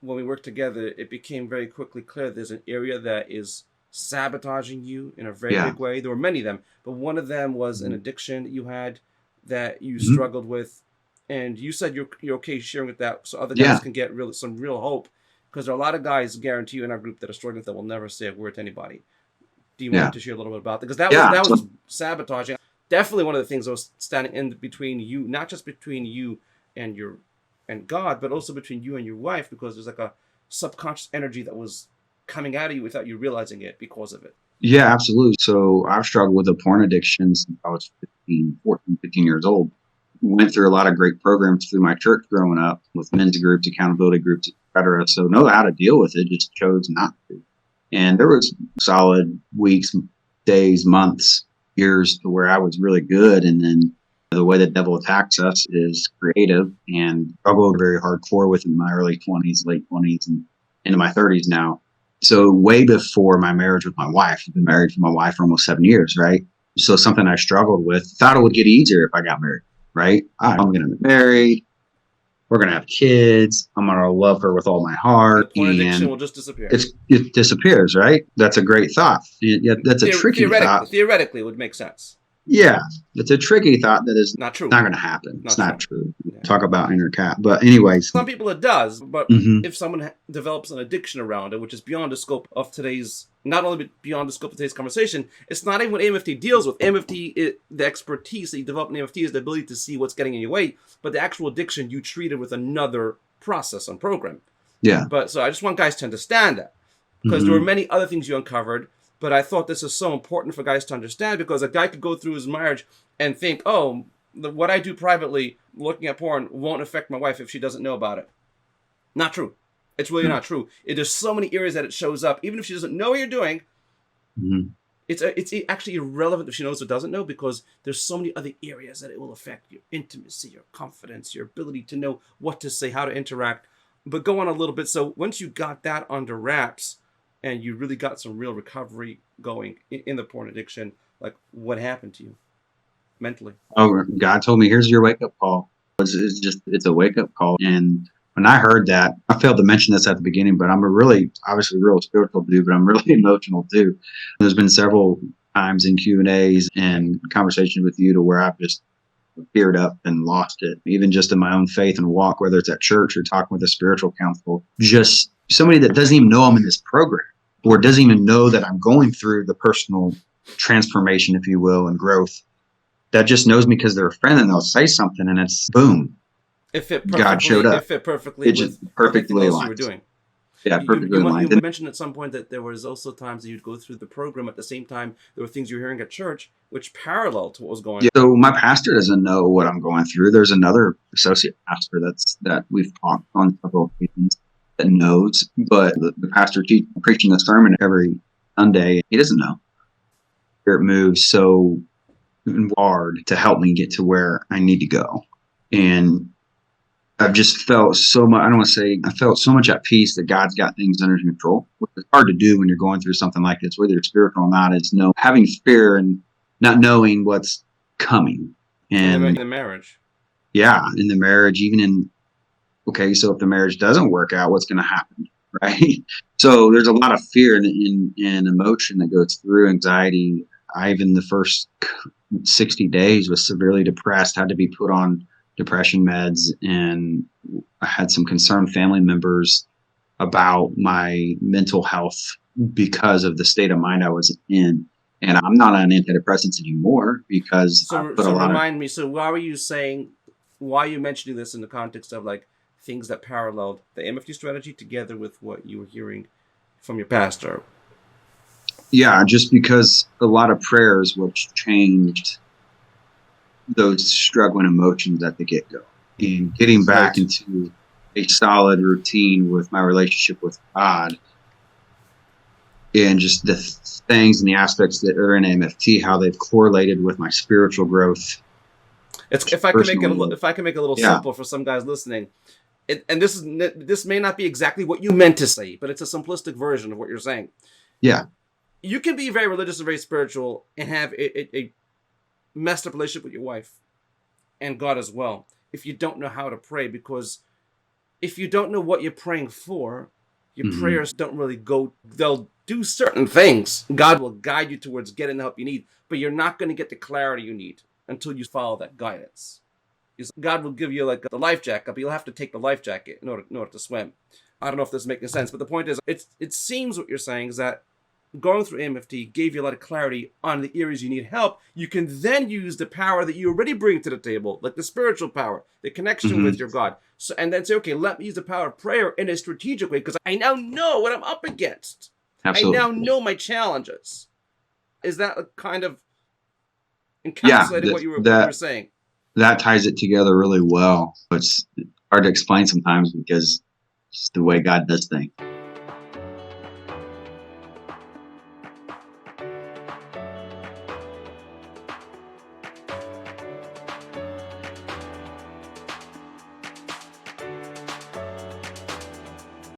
when we worked together, it became very quickly clear there's an area that is sabotaging you in a very Yeah. big way. There were many of them, but one of them was an Mhm. addiction that you had that you Mhm. struggled with, and you said you're okay sharing with that, so other guys Yeah. can get some real hope, because there are a lot of guys, guarantee you, in our group that are struggling that will never say a word to anybody. Do you Yeah. want to share a little bit about that? Because that was Yeah. that So was sabotaging. Definitely one of the things that was standing in between you, not just between you and your and God, but also between you and your wife, because there's like a subconscious energy that was coming out of you without you realizing it because of it. yeah, absolutely. So I've struggled with a porn addiction since I was 15, 14, 15 years old. Went through a lot of great programs through my church growing up with men's groups, accountability groups, etc. So know how to deal with it, just chose not to. And there was solid weeks, days, months, years to where I was really good. And then the way the devil attacks us is creative, and struggled very hardcore with in my early 20s, late 20s, and into my 30s now. So way before my marriage with my wife, I've been married to my wife for almost 7 years, right? So something I struggled with, thought it would get easier if I got married, right? I'm going to be married. We're going to have kids. I'm going to love her with all my And the heart. porn addiction And will just disappear. it disappears, right? That's a great thought. Yeah, that's a tricky thought. Theoretically, it would make sense. Yeah, it's a tricky thought that is Not true. not going to happen. It's Not not true. true. Yeah. Talk about inner cat. But anyways, Some people it does, but hmm if someone develops an addiction around it, which is beyond the scope of today's, not only beyond the scope of today's conversation, it's not even what MFT deals with. MFT, the expertise that you develop in MFT is the ability to see what's getting in your way, but the actual addiction you treated with another process and program. yeah, But so I just want guys to understand that, because there were hmm many other things you uncovered, but I thought this is so important for guys to understand, because a guy could go through his marriage and think, oh, what I do privately, looking at porn, won't affect my wife if she doesn't know about it. Not true. It's really not true. There's so many areas that it shows up. Even if she doesn't know what you're doing, hmm it's actually irrelevant if she knows or doesn't know, because there's so many other areas that it will affect your intimacy, your confidence, your ability to know what to say, how to interact. But go on a little bit. So once you got that under wraps and you really got some real recovery going in the porn addiction, like what happened to you mentally? Oh, God told me, here's your wake up call. It's a wake up call. And when I heard that, I failed to mention this at the beginning, but I'm a really, obviously, real spiritual dude, but I'm really emotional too. There's been several times in Q&As and conversations with you to where I've just teared up and lost it, even just in my own faith and walk, whether it's at church or talking with a spiritual counsel, just somebody that doesn't even know I'm in this program or doesn't even know that I'm going through the personal transformation, if you will, and growth, that just knows me because they're a friend, and they'll say something and it's boom, God showed It up. fit perfectly It just with everything perfectly else you were aligned. doing. Yeah, perfectly You aligned. And mentioned at some point that there was also times that you'd go through the program at the same time there were things you were hearing at church which parallel to what was going yeah, so my pastor doesn't know what I'm going through. There's another associate pastor that we've talked on several occasions that knows, but the pastor preaching a sermon every Sunday, he doesn't know. Spirit moves so hard to help me get to where I need to go. And I've just felt so much, I don't want to say, I felt so much at peace that God's got things under control, which is hard to do when you're going through something like this, whether you're spiritual or not. It's having fear and not knowing what's coming. in And the marriage. yeah, in the marriage, even in, okay, so if the marriage doesn't work out, what's going to happen? Right. So there's a lot of fear and emotion that goes through anxiety. I, even the first 60 days, was severely depressed, had to be put on depression meds. And I had some concerned family members about my mental health because of the state of mind I was in. And I'm not on antidepressants anymore because I put a So lot of, remind me. So why were you saying? Why are you mentioning this in the context of like things that paralleled the MFT strategy together with what you were hearing from your pastor? yeah, just because a lot of prayers which changed those struggling emotions at the get-go, and getting back Great. into a solid routine with my relationship with God, and just the things and the aspects that are in MFT, how they've correlated with my spiritual growth It's personally. if I can make it a little Yeah, simple for some guys listening, and this may not be exactly what you meant to say, but it's a simplistic version of what you're saying. yeah, You can be very religious and very spiritual and have a messed up relationship with your wife and God as well if you don't know how to pray, because if you don't know what you're praying for, your Hmm. prayers don't really go, they'll do certain things. God will guide you towards getting the help you need, but you're not going to get the clarity you need until you follow that guidance. Because God will give you like the life jacket, but you'll have to take the life jacket in order to swim. I don't know if this is making sense, but the point is, it seems what you're saying is that going through MFT gave you a lot of clarity on the areas you need help. You can then use the power that you already bring to the table, like the spiritual power, the connection Hmm. with your God. So, and then say, okay, let me use the power of prayer in a strategic way because I now know what I'm up against. I now Absolutely. know my challenges. Is that kind of Yeah, encapsulating what you were that saying? that ties it together really well. It's hard to explain sometimes because it's the way God does things.